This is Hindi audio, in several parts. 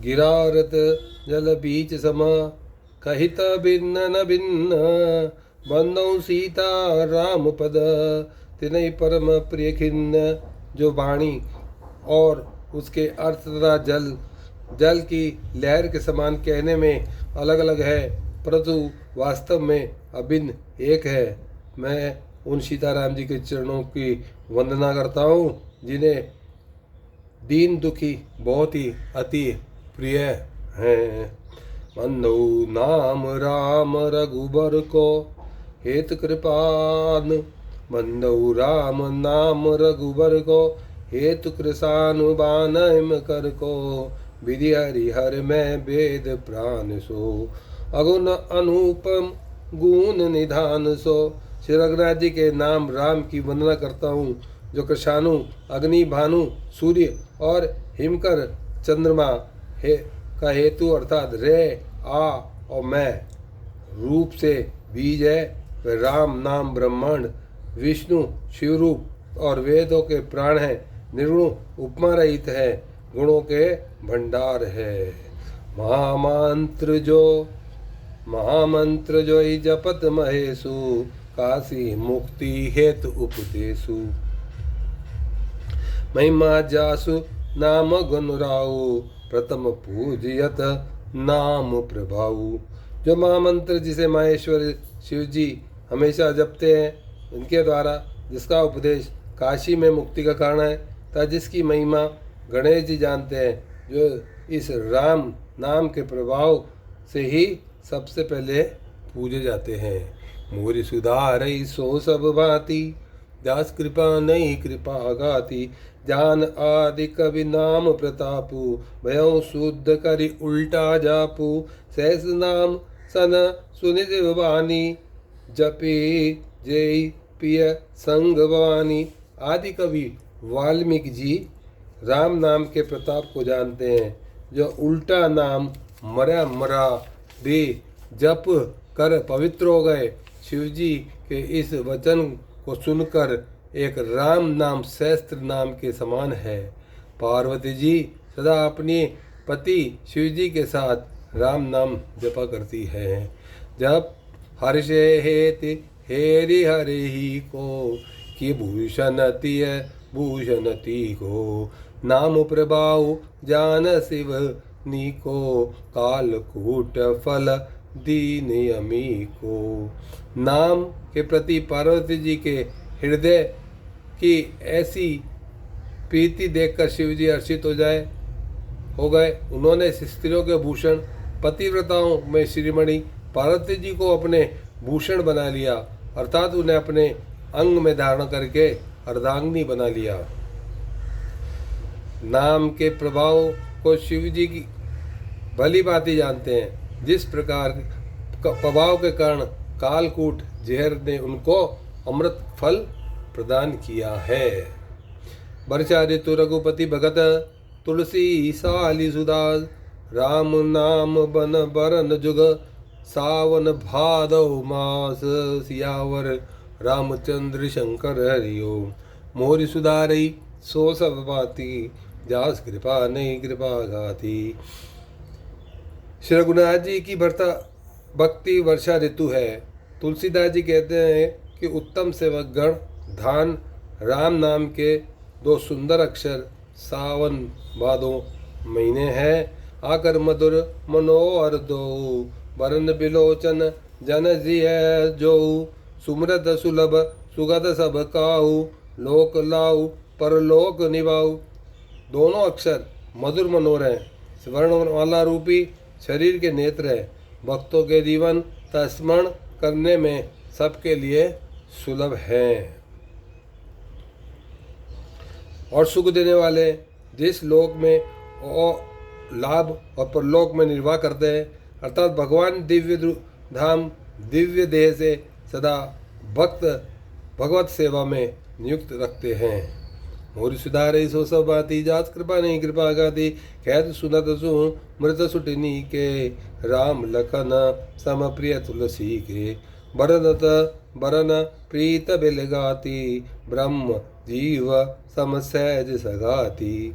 गिरारत जल बीच सम, कहित भिन्न न भिन्न, बंदौ सीता राम पद, तिनहि परम प्रिय खिन्न। जो वाणी और उसके अर्थ तथा जल की लहर के समान कहने में अलग अलग है, परंतु वास्तव में अभिन्न एक है। मैं उन सीताराम जी के चरणों की वंदना करता हूँ जिन्हें दीन दुखी बहुत ही अति प्रिय हैं। बंधु नाम राम रघुबर को हेत कृपान, बंधु राम नाम रघुबर को हेतु कृषानुबान कर को, विधि हरिहर में वेद प्राण सो, अगुण अनुपम गुण निधान सो। श्री रघुनाथ जी के नाम राम की वंदना करता हूँ, जो कृषाणु अग्नि भानु सूर्य और हिमकर चंद्रमा का हेतु अर्थात रे आ और मैं रूप से बीज है। वह राम नाम ब्रह्मांड विष्णु शिवरूप और वेदों के प्राण है। निर्गुण उपमा रहित है, गुणों के भंडार है। महामंत्र जो ही जपत महेशु, काशी मुक्ति हेतु उपदेशु। महिमा जासु नाम गुण राउ, प्रथम पूजयत नाम प्रभाऊ। जो महामंत्र जिसे माहेश्वर शिव जी हमेशा जपते हैं, उनके द्वारा जिसका उपदेश काशी में मुक्ति का कारण है, तथा जिसकी महिमा गणेश जी जानते हैं, जो इस राम नाम के प्रभाव से ही सबसे पहले पूजे जाते हैं। मोरी सुधारई सो सब भांति, दास कृपा नहीं कृपा गाती। जान आदि कवि नाम प्रतापु, भयों शुद्ध करि उल्टा जापू। सहस नाम सन सुनि वाणी, जपी जय पिय संग भवानी। आदि कवि वाल्मीकि जी राम नाम के प्रताप को जानते हैं, जो उल्टा नाम मरा भी जप कर पवित्र हो गए। शिवजी के इस वचन को सुनकर एक राम नाम सहस्त्र नाम के समान है। पार्वती जी सदा अपने पति शिवजी के साथ राम नाम जपा करती है। जब हर्षे हेति हेरि हरि ही को, कि भूषणति को। नाम प्रभाव जान शिव नीको, कालकूट फल दीन यमी को। नाम के प्रति पार्वती जी के हृदय की ऐसी प्रीति देखकर शिवजी हर्षित हो गए। उन्होंने स्त्रियों के भूषण पतिव्रताओं में श्रीमणि पार्वती जी को अपने भूषण बना लिया, अर्थात उन्हें अपने अंग में धारण करके अर्धांगिनी बना लिया। नाम के प्रभाव को शिवजी की भली भांति जानते हैं। जिस प्रकार प्रभाव के कारण कालकूट जहर ने उनको अमृत फल प्रदान किया है। वर्षा ऋतु रघुपति भगत, तुलसी साली सुदास। राम नाम बन बरन जुग, सावन भादव मास। सियावर रामचंद्र शंकर हरिओ, मोरि सुधारई सो सब भांति। जास कृपा नहीं कृपा गाती। श्री रघुनाथ जी की भक्ति वर्षा ऋतु है। तुलसीदास जी कहते हैं कि उत्तम सेवक गण धान राम नाम के दो सुंदर अक्षर सावन भादो महीने हैं। आकर मधुर मनोहर दो, बरन बिलोचन जन जिय जो। सुमृत सुलभ सुगत सब काहू, लोक लाऊ परलोक निभाऊ। दोनों अक्षर मधुर मनोहर हैं। स्वर्णमाला रूपी शरीर के नेत्र है। भक्तों के जीवन का स्मरण करने में सबके लिए सुलभ हैं और सुख देने वाले। जिस लोक में और लाभ और परलोक में निर्वाह करते हैं, अर्थात भगवान दिव्य धाम दिव्य देह से सदा भक्त भगवत सेवा में नियुक्त रखते हैं। मोरि सुधारई सो सब भांति, जास कृपा नहीं कृपा गाती। कहत सुनत सु मृत सुटिनी के, राम लखन सम प्रिय तुलसी के। बरनत बरन प्रीत बिलगाती, ब्रह्म जीव सम सहज सगाती।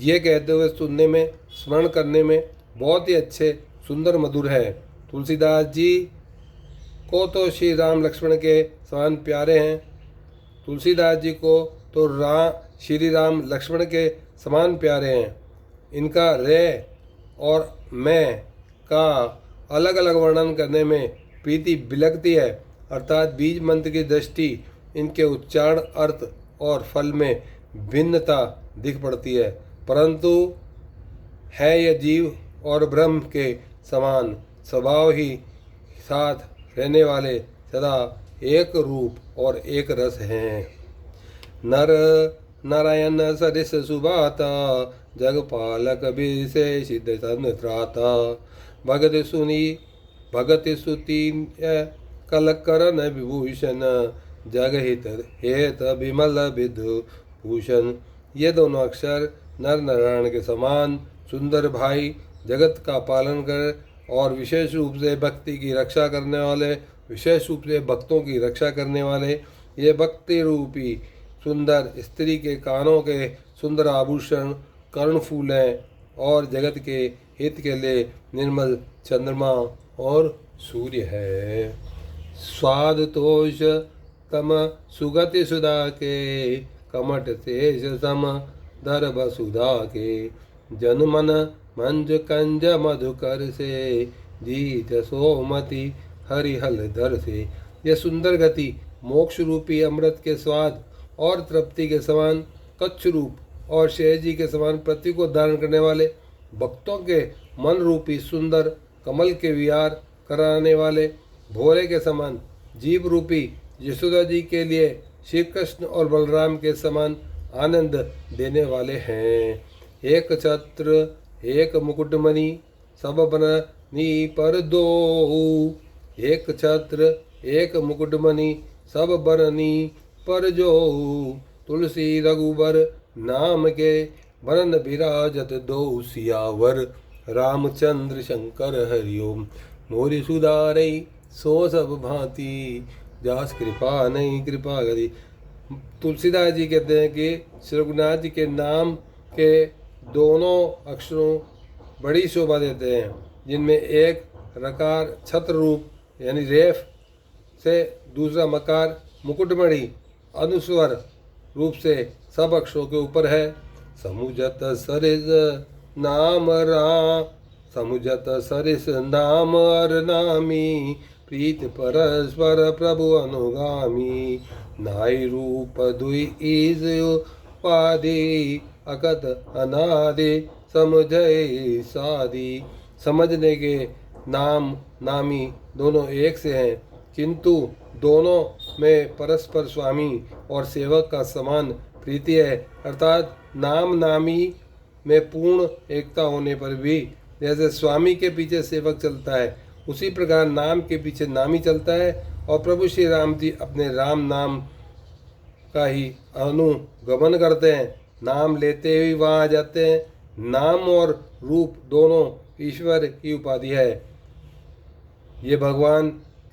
ये कहते हुए सुनने में, स्मरण करने में बहुत ही अच्छे, सुंदर, मधुर है। तुलसीदास जी को तो श्री राम लक्ष्मण के समान प्यारे हैं। तुलसीदास जी को तो श्री राम लक्ष्मण के समान प्यारे हैं। इनका रे और मैं का अलग अलग वर्णन करने में प्रीति बिलकती है, अर्थात बीज मंत्र की दृष्टि इनके उच्चारण, अर्थ और फल में भिन्नता दिख पड़ती है, परंतु है यह जीव और ब्रह्म के समान स्वभाव ही साथ रहने वाले, सदा एक रूप और एक रस हैं। नर नारायण सरिस सुभाता, जगपालक विशेषित त्राता, भगत सुती कलकरण विभूषण, जगहित हेत विमल विधु भूषण। ये दोनों अक्षर नर नारायण के समान सुंदर भाई, जगत का पालन कर और विशेष रूप से भक्ति की रक्षा करने वाले, विशेष रूप से भक्तों की रक्षा करने वाले, ये भक्ति रूपी सुंदर स्त्री के कानों के सुंदर आभूषण, कर्णफूल हैं और जगत के हित के लिए निर्मल चंद्रमा और सूर्य है। स्वाद तोष तम सुगति सुधा के, कमट तेज सम दर्भ सुधा के, जनमन मंज कंज मधुकर से, जीत सोमति हरिहल धर से। यह सुंदर गति मोक्ष रूपी अमृत के स्वाद और तृप्ति के समान, कच्छ रूप और शेष जी के समान पृथ्वी को धारण करने वाले, भक्तों के मन रूपी सुंदर कमल के विहार कराने वाले, भोरे के समान जीव रूपी यशोदा जी के लिए श्री कृष्ण और बलराम के समान आनंद देने वाले हैं। एक छत्र एक मुकुटमणि सब बरनी पर दो, एक छत्र एक मुकुटमणि सब बरनी पर जो, तुलसी रघुबर नाम के वरन विराजत दो सियावर, रामचंद्र शंकर हरिओम, मोरी सुधारई सो सब भांति, जास कृपा नहीं कृपा करी। तुलसीदास जी कहते हैं कि श्री रघुनाथ जी के नाम के दोनों अक्षरों बड़ी शोभा देते हैं, जिनमें एक रकार छत्र रूप यानी रेफ से, दूसरा मकार मुकुटमणि अनुस्वर रूप से सब अक्षरों के ऊपर है। समुझत सरिस नाम राम, समुझत सरिस नाम अर नामी, प्रीत परस्पर प्रभु अनुगामी, नाई रूप दुई ईज उपाधि, अकत अनादि समझय सादी। समझने के नाम नामी दोनों एक से हैं, किंतु दोनों में परस्पर स्वामी और सेवक का समान प्रीति है, अर्थात नाम नामी में पूर्ण एकता होने पर भी जैसे स्वामी के पीछे सेवक चलता है, उसी प्रकार नाम के पीछे नामी चलता है। और प्रभु श्री राम जी अपने राम नाम का ही अनुगमन करते हैं, नाम लेते हुए वहाँ आ जाते हैं। नाम और रूप दोनों ईश्वर की उपाधि है। ये भगवान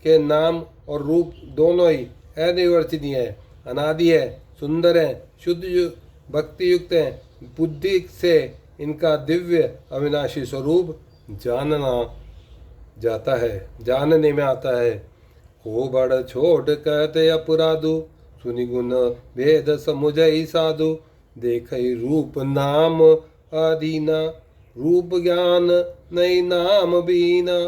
के नाम और रूप दोनों ही अनिर्वचनीय है, अनादि है, सुंदर है, शुद्ध भक्ति युक्त है। बुद्धि से इनका दिव्य अविनाशी स्वरूप जानना जाता है, जानने में आता है। को बड़ छोट कहते अपराधु, सुनि गुण भेद समुझई साधु, देखई रूप नाम आदीना, रूप ज्ञान नहीं नाम बीना।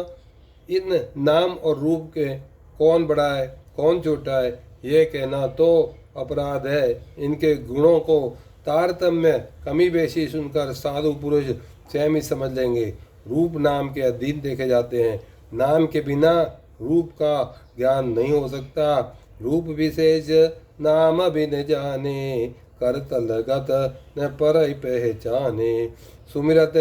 इन नाम और रूप के कौन बड़ा है कौन छोटा है ये कहना तो अपराध है। इनके गुणों को तारतम्य कमी बेशी सुनकर साधु पुरुष स्वयं ही समझ लेंगे। रूप नाम के अधीन देखे जाते हैं, नाम के बिना रूप का ज्ञान नहीं हो सकता। रूप विशेष नाम बिन जाने, करतल गत न पर पहचाने। सुमिरत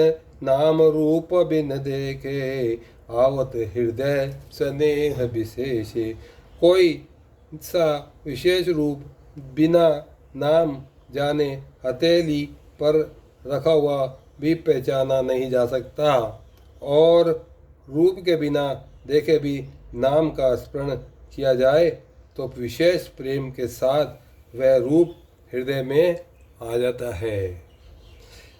नाम रूप बिन देखे, आवत हृदय स्नेह विशेषे। कोई सा विशेष रूप बिना नाम जाने हथेली पर रखा हुआ भी पहचाना नहीं जा सकता, और रूप के बिना देखे भी नाम का स्मरण किया जाए तो विशेष प्रेम के साथ वह रूप हृदय में आ जाता है।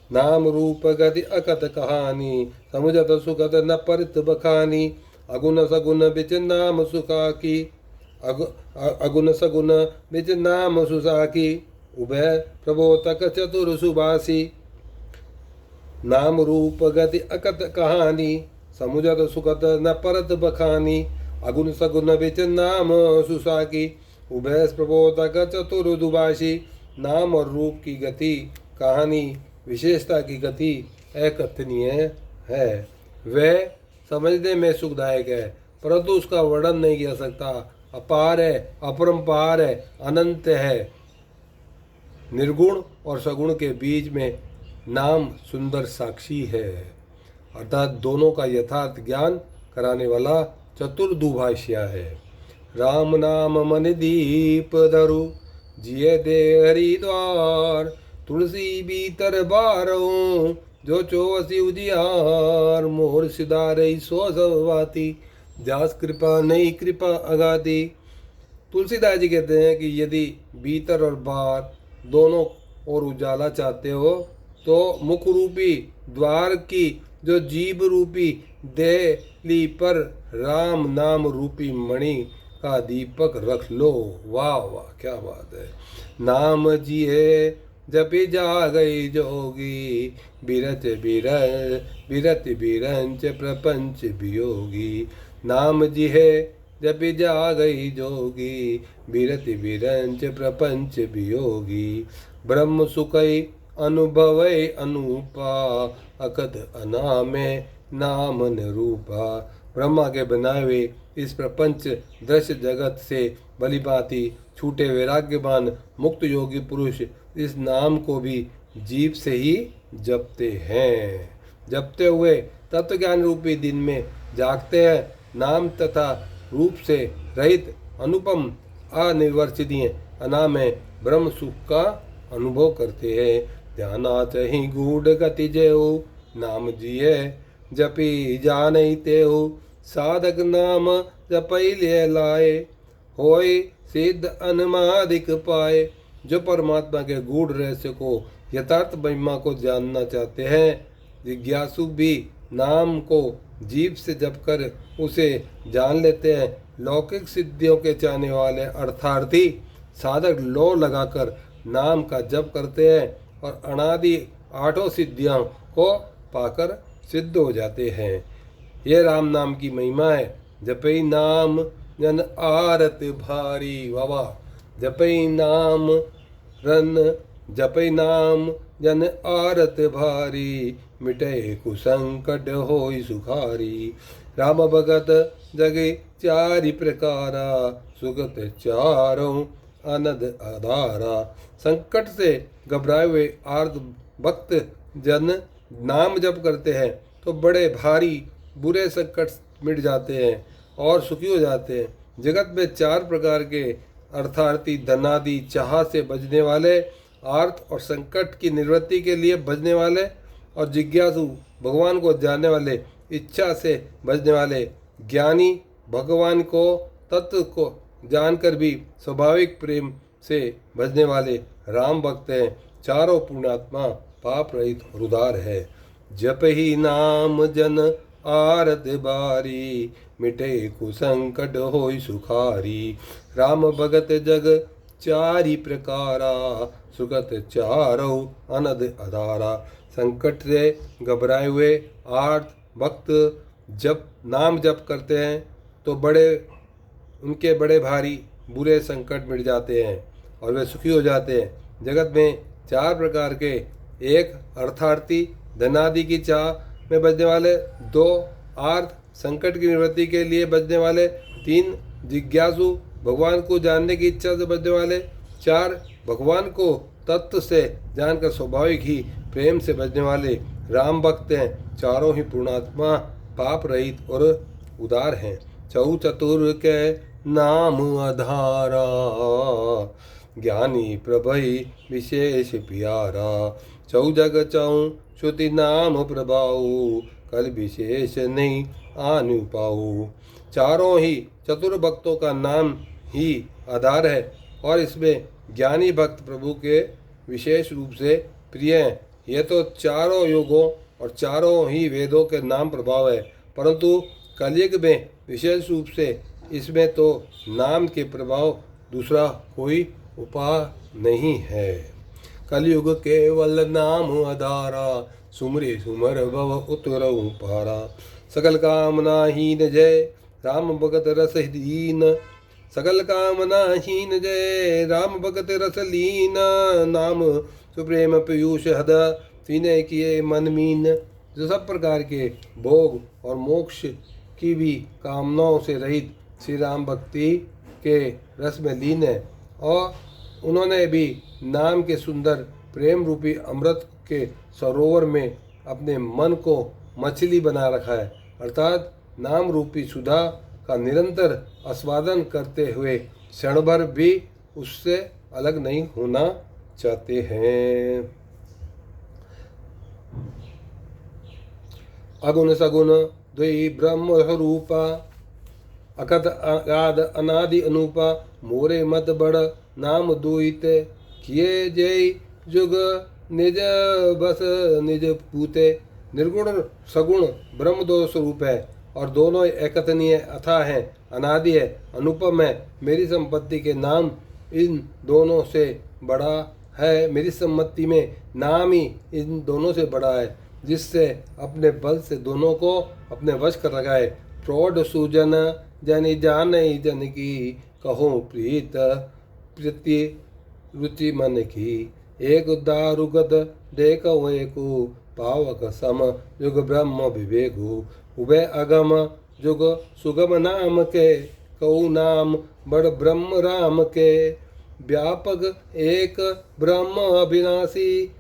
नाम रूप गति अकत कहानी, समुझत सुखत न परित बखानी। अगुण सगुण बिच नाम सुखा की, अगुण सगुण बिच नाम सुसाकी। उभय प्रबोधक चतुर सुबासी, नाम रूप गति अकत कहानी, समुझत सुखत न परत बखानी। अगुण सगुण बिच नाम सुसाकी, उभय प्रबोधक चतुर दुभाषी। नाम और रूप की गति, कहानी, विशेषता की गति अकथनीय है। वह समझने में सुखदायक है, परंतु उसका वर्णन नहीं किया सकता। अपार है, अपरंपार है, अनंत है। निर्गुण और सगुण के बीच में नाम सुंदर साक्षी है, अर्थात दोनों का यथार्थ ज्ञान कराने वाला चतुर दुभाषिया है। राम नाम मन दीप धरु, जिये दे हरिद्वार। तुलसी भीतर बारो, जो चौसी उजियार। मोर सिधारई सो सवाती, जास कृपा नहीं कृपा अगाती। तुलसीदास जी कहते हैं कि यदि भीतर और बाहर दोनों ओर उजाला चाहते हो तो मुख रूपी द्वार की जो जीव रूपी देली पर राम नाम रूपी मणि का दीपक रख लो। वाह वाह, क्या बात है। नाम जिए जपि जा गई जोगी, बिरत बिरत बिरंच प्रपंच वियोगी। नाम जिहे जपि जा गई जोगी, बिरत बिरंच प्रपंच वियोगी। ब्रह्म सुखई अनुभवै अनूपा, अकथ अनामे नाम निरूपा। ब्रह्मा के बनाए हुए इस प्रपंच दृश्य जगत से भलीभांति छूटे वैराग्यवान मुक्त योगी पुरुष इस नाम को भी जीव से ही जपते हैं। जपते हुए तत्व ज्ञान रूपी दिन में जागते हैं। नाम तथा रूप से रहित अनुपम अनिर्वचनीय अनामय ब्रह्म सुख का अनुभव करते हैं। ध्यानात ही गूढ़ गति जेऊ, नाम जिये जपी जानई तेऊ। साधक नाम जपई ले लाए, होय सिद्ध अनुमादिक पाए। जो परमात्मा के गूढ़ रहस्य को, यथार्थ महिमा को जानना चाहते हैं, जिज्ञासु भी नाम को जीव से जप कर उसे जान लेते हैं। लौकिक सिद्धियों के चाहने वाले अर्थार्थी साधक लो लगाकर नाम का जप करते हैं और अनादि आठों सिद्धियों को पाकर सिद्ध हो जाते हैं। ये राम नाम की महिमा है। जपई नाम जन आरत भारी, वावा। जपई नाम रन, जपई नाम जन आरत भारी। मिटे कुसंकट होई सुखारी। राम भगत जगे चारि प्रकारा, सुगत चारों अनद आधारा। संकट से घबराए हुए आर्त भक्त जन नाम जप करते हैं तो बड़े भारी बुरे संकट मिट जाते हैं और सुखी हो जाते हैं। जगत में चार प्रकार के अर्थार्थी धनादि चाह से बचने वाले, आर्थ और संकट की निवृत्ति के लिए बचने वाले, और जिज्ञासु भगवान को जानने वाले, इच्छा से बचने वाले, ज्ञानी भगवान को तत्व को जानकर भी स्वाभाविक प्रेम से भजने वाले राम भक्त हैं। चारों पुण्यात्मा पाप रहित और उदार है। जप ही नाम जन आरत बारी, मिटे कुसंकट होई सुखारी। राम भगत जग चारि प्रकारा, सुगत चारों अनद अधारा। संकट से घबराए हुए आर्त भक्त जब नाम जप करते हैं तो उनके बड़े भारी बुरे संकट मिट जाते हैं और वे सुखी हो जाते हैं। जगत में चार प्रकार के, एक अर्थार्थी धनादि की चाह में बचने वाले, दो आर्थ संकट की निवृत्ति के लिए बचने वाले, तीन जिज्ञासु भगवान को जानने की इच्छा से बचने वाले, चार भगवान को तत्व से जानकर स्वाभाविक ही प्रेम से बचने वाले राम भक्त हैं। चारों ही पूर्णात्मा पाप रहित और उदार हैं। चौ चतुर के नाम आधारा, ज्ञानी प्रभई विशेष प्यारा। चौ जग चौ श्रुति नाम प्रभाऊ, कल विशेष नहीं आनु पाऊ। चारों ही चतुर भक्तों का नाम ही आधार है और इसमें ज्ञानी भक्त प्रभु के विशेष रूप से प्रिय हैं। यह तो चारों युगों और चारों ही वेदों के नाम प्रभाव है, परंतु कलयुग में विशेष रूप से इसमें तो नाम के प्रभाव दूसरा कोई उपाय नहीं है। कलयुग केवल नाम आधारा, सुमरे सुमर भव उतरऊ पारा। सकल कामना हीन जय राम भगत रस दीन, सकल कामना हीन जय राम भगत रस लीन। नाम सुप्रेम पीयूष हद, विनय किए मन मीन। जो सब प्रकार के भोग और मोक्ष की भी कामनाओं से रहित श्री राम भक्ति के रस में लीन है, और उन्होंने भी नाम के सुंदर प्रेम रूपी अमृत के सरोवर में अपने मन को मछली बना रखा है, अर्थात नाम रूपी सुधा का निरंतर आस्वादन करते हुए क्षण भर भी उससे अलग नहीं होना चाहते हैं। अगुण सगुण द्वयी ब्रह्म रूपा, अकथ अगाध अनादि अनुपा। मोरे मत बड़ नाम दुहित, किए जय जुग निज बस निज पूते। निर्गुण सगुण ब्रह्म दो स्वरूप है, और दोनों एकथनीय अथाह हैं, अनादि है, अनुपम है। मेरी संपत्ति के नाम इन दोनों से बड़ा है, मेरी सम्मति में नाम ही इन दोनों से बड़ा है, जिससे अपने बल से दोनों को अपने वश कर रखा है। प्रौढ़ सुजन जन जान जन की, कहो प्रीत प्रीति रुचि मन की। एक दारुगत देख को पावक सम, युग ब्रह्म विवेकु। उभय अगम जुग सुगम नाम के, कऊ नाम बड़ ब्रह्म राम के। व्यापक एक ब्रह्म अविनाशी,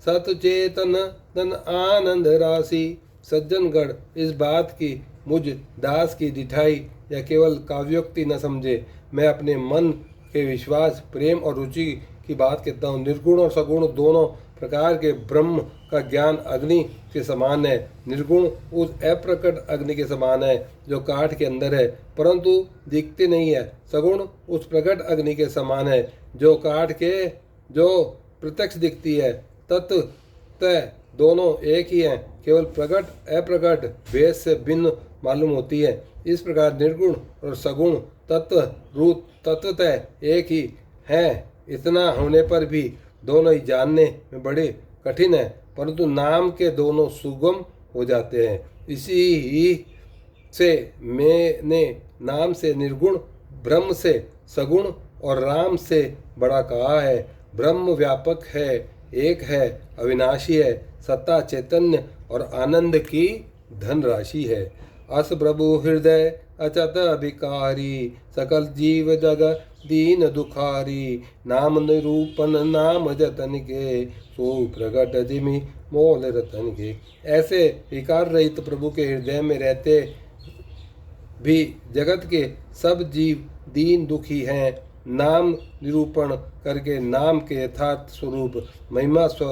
सतचेतन तन आनंद राशि। सज्जनगण इस बात की मुझ दास की दिठाई या केवल काव्योक्ति न समझे। मैं अपने मन के विश्वास, प्रेम और रुचि की बात कहता हूँ। निर्गुण और सगुण दोनों प्रकार के ब्रह्म का ज्ञान अग्नि के समान है। निर्गुण उस अप्रकट अग्नि के समान है जो काठ के अंदर है परंतु दिखते नहीं है। सगुण उस प्रकट अग्नि के समान है जो काठ के जो प्रत्यक्ष दिखती है। तत्व दोनों एक ही हैं, केवल प्रकट अप्रकट भेद से भिन्न मालूम होती है। इस प्रकार निर्गुण और सगुण तत्वतः एक ही हैं। इतना होने पर भी दोनों ही जानने में बड़े कठिन है, परंतु नाम के दोनों सुगम हो जाते हैं। इसी ही से मैंने नाम से निर्गुण, ब्रह्म से सगुण और राम से बड़ा कहा है। ब्रह्म व्यापक है, एक है, अविनाशी है, सत्ता चैतन्य और आनंद की धनराशि है। अस प्रभु हृदय अचत अभिकारी, सकल जीव जग दीन दुखारी। नाम निरूपण नाम जतन के, सो प्रगट जिमि मोल रतन के। ऐसे विकार रहित प्रभु के हृदय में रहते भी जगत के सब जीव दीन दुखी हैं। नाम निरूपण करके नाम के यथार्थ स्वरूप महिमा स्व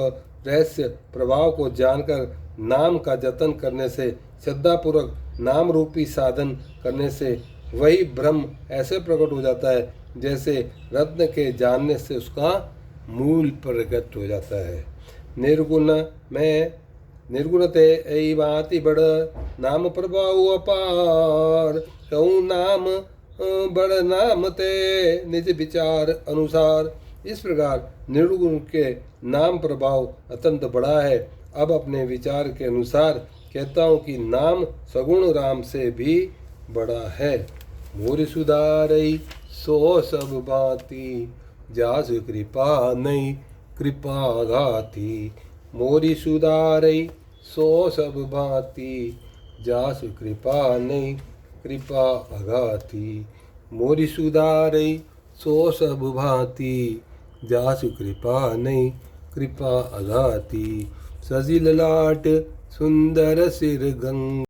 रहस्य प्रभाव को जानकर नाम का जतन करने से, श्रद्धापूर्वक नाम रूपी साधन करने से वही ब्रह्म ऐसे प्रकट हो जाता है जैसे रत्न के जानने से उसका मूल प्रकट हो जाता है। निर्गुण में निर्गुणते ऐ बाति बड़, नाम प्रभाव अपार। कहूँ नाम बड़ नाम ते, निज विचार अनुसार। इस प्रकार निर्गुण के नाम प्रभाव अत्यंत बड़ा है। अब अपने विचार के अनुसार कहता हूँ कि नाम सगुण राम से भी बड़ा है। मोर सुधारई सो सब भांति, जासु कृपा नहीं कृपा घाती। मोरी सुधारई सो सब भांति, जासु कृपा नहीं कृपा अघाती। मोरी सुधारई सो सब भांति, जासु कृपा नहीं कृपा अघाती। सजी ललाट सुंदर सिर गंगा,